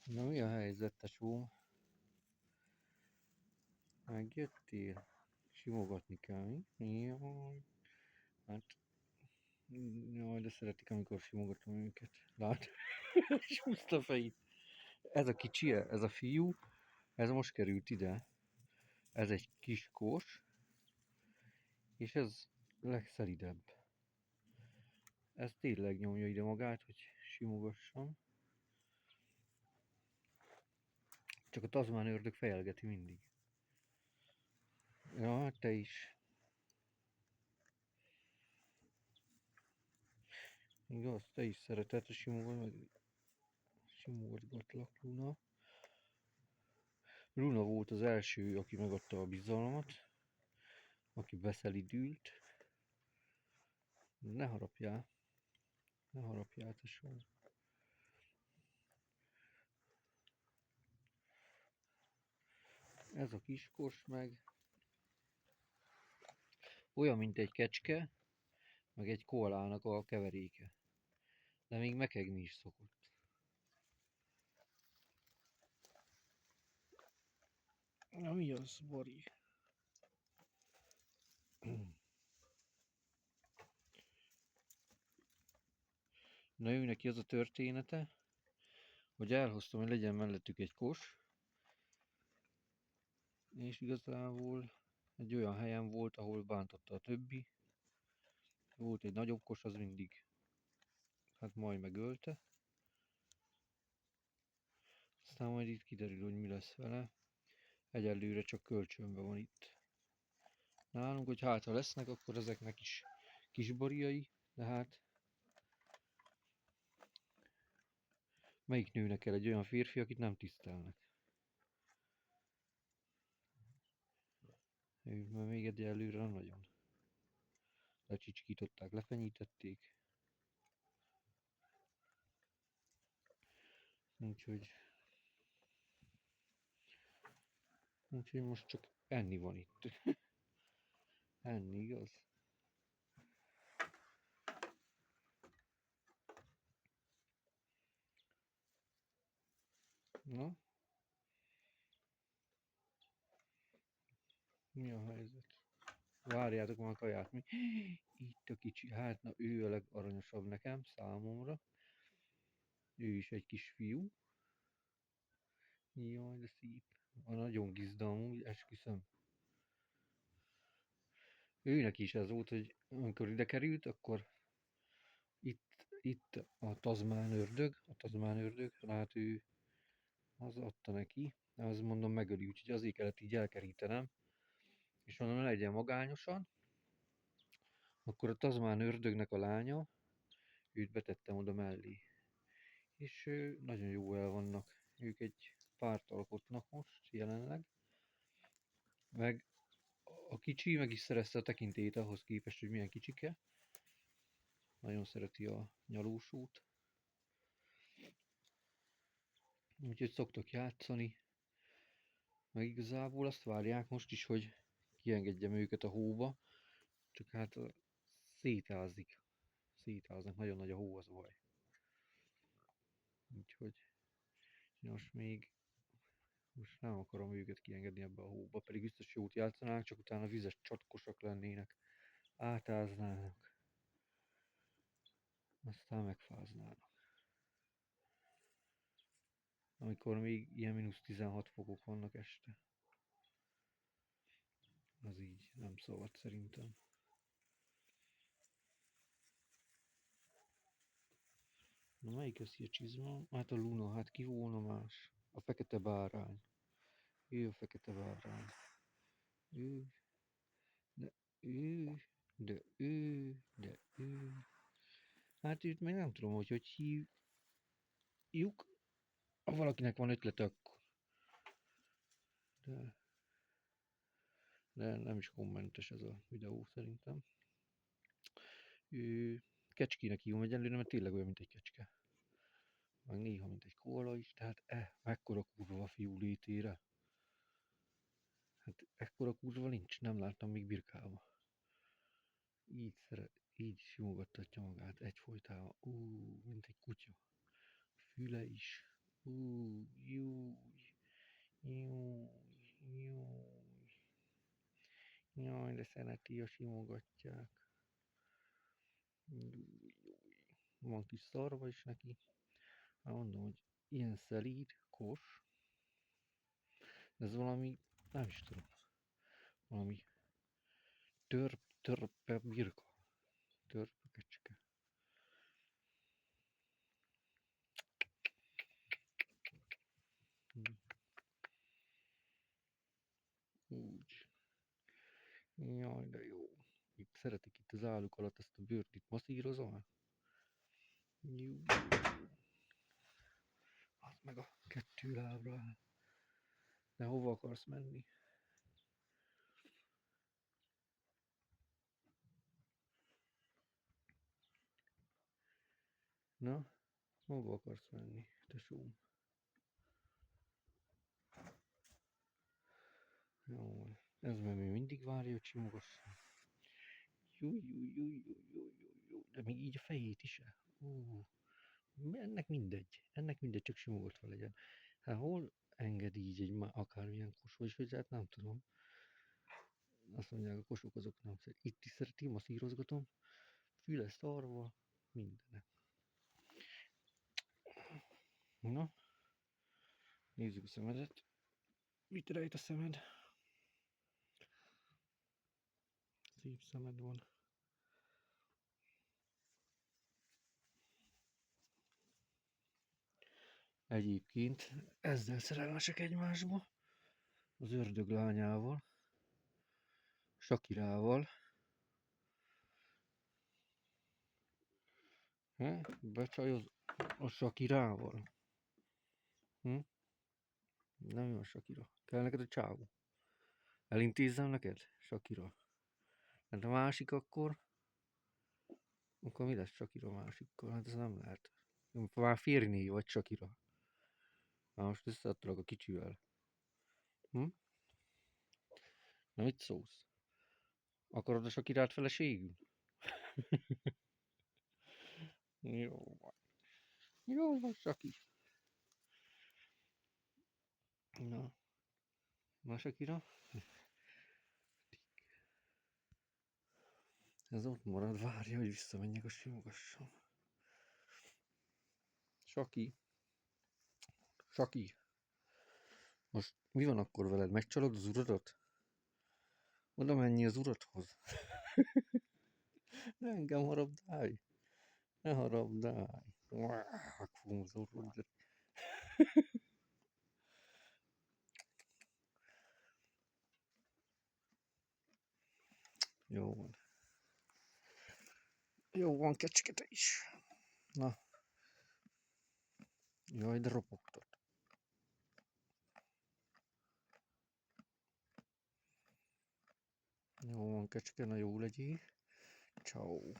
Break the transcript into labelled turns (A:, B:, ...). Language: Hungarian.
A: Na mi a helyzet, tesóm? Megjöttél? Simogatni kell, mi? Jaj, hát... Jaj, de szeretik, amikor simogatom őket. Lát? És húzta a fejét. Ez a kicsi, ez a fiú, ez most került ide. Ez egy kis kos, és ez legszeridebb. Ez tényleg nyomja ide magát, hogy simogassam. Csak a tazmán ördög fejelgeti mindig. Ja, hát te is. Igaz, te is szereted a simogatgatlak, Luna. Luna volt az első, aki megadta a bizalmat, aki beszelidült. Ne harapjál, ne harapjál, tesó. Ez a kiskos meg olyan, mint egy kecske, meg egy koalának a keveréke. De még mekegni is szokott. Na mi az, Bari? Na ő neki az a története, hogy elhoztam, hogy legyen mellettük egy kos, és igazából egy olyan helyen volt, ahol bántotta a többi. Volt egy nagyobb kos, az mindig, hát majd megölte. Aztán majd itt kiderül, hogy mi lesz vele. Egyelőre csak kölcsönben van itt. Nálunk, hogy hát ha lesznek, akkor ezeknek is kisbariai, de hát melyik nőnek el egy olyan férfi, akit nem tisztelnek? Ő már még egyelőre nem nagyon. Lecsicskították, lefenyítették. Úgyhogy most csak enni van itt. Enni, igaz? Na? Mi a helyzet? Várjátok már a kaját, mi? Itt a kicsi, hát na ő a legaranyosabb nekem, számomra. Ő is egy kis fiú. Jaj, de szép. A nagyon gizda amúgy, esküszöm. Őnek is ez volt, hogy amikor ide került, akkor itt a tazmán ördög, hát ő az adta neki, az mondom megöli, úgyhogy azért kellett így elkerítenem, és mondom, ne legyen magányosan, akkor a tazmán ördögnek a lánya, őt betettem oda mellé, és nagyon jó el vannak, ők egy párt alkotnak most jelenleg, meg a kicsi meg is szerezte a tekintélyét ahhoz képest, hogy milyen kicsike, nagyon szereti a nyalósút, úgyhogy szoktak játszani, meg igazából azt várják most is, hogy kiengedjem őket a hóba, csak hát szétázik, szétáznak, nagyon nagy a hó, az a baj. Úgyhogy most nem akarom őket kiengedni ebbe a hóba, pedig biztos jót játszanák, csak utána vizes csatkosak lennének, átáznának, aztán megfáznának. Amikor még ilyen -16 fokok vannak este. Az így nem szabad szerintem. Na melyik az a csizma? Hát a Luna, hát ki volna más? A fekete bárány. Ő a fekete bárány. Ő, de ő, de ő. Hát őt még nem tudom, hogy hívjuk. Ha valakinek van ötlete, akkor. De, de nem is kommentes ez a videó szerintem. Ő kecskének hívom egyelőre, mert tényleg olyan, mint egy kecske. Meg néha, mint egy koala is, tehát mekkora kurva a fiú létére. Hát ekkora kurva nincs, nem láttam még birkálva. Így simogattatja magát egyfolytában. Mint egy kutya. Füle is. Júj, júj, júj. Jaj, de szereti, a simogatják. Júj, júj. Van kis szarva is neki. Hát mondom, hogy ilyen szelíd, kos. Ez valami, nem is tudom, valami törpe birka. Törpe kecske. Úgy. Jaj, de jó. Itt szeretik itt az álluk alatt ezt a bőrt itt masszírozom. Jú. Az meg a kettő lábra áll. De hova akarsz menni? Na, hova akarsz menni, tesóm? Jó, ez meg még mindig várja, hogy simogassam. Jú. De még így a fejét is. Ennek mindegy, csak simogatva legyen. Hát hol enged így akármilyen kos, vagyis hogy hát nem tudom. Azt mondják, a kosok azok nem szeretik. Itt is szereti, masszírozgatom. Füle szarva, mindenek. Na, nézzük a szemedet. Mit rejt a szemed? Szép szemed van. Egyébként ezzel szerelmesek egymásba. Az ördög lányával. Sakirával. Becsajoz a Sakirával. Nem jó a Sakira. Kell neked a csávó. Elintézzem neked, Sakira. Hát a másik akkor mi lesz Sakira másikkal? Hát ez nem lehet. Már férni vagy Sakira. Na most összeadtalak a kicsivel. Na mit szólsz? Akarod a Sakirát feleségül? Jó van. Jó van, Saki. Na Sakira? Ez ott marad, várja, hogy visszamenjek a simogassam. Saki. Most mi van akkor veled? Megcsalod az uradat? Oda menj az uradhoz. Ne engem harabdálj. Ne harabdálj. Fogom az uradat. Jó van. Jó van, kecske te is. Na. Jaj, de ropogtat. Jó van, kecske, na jó legyél. Ciao.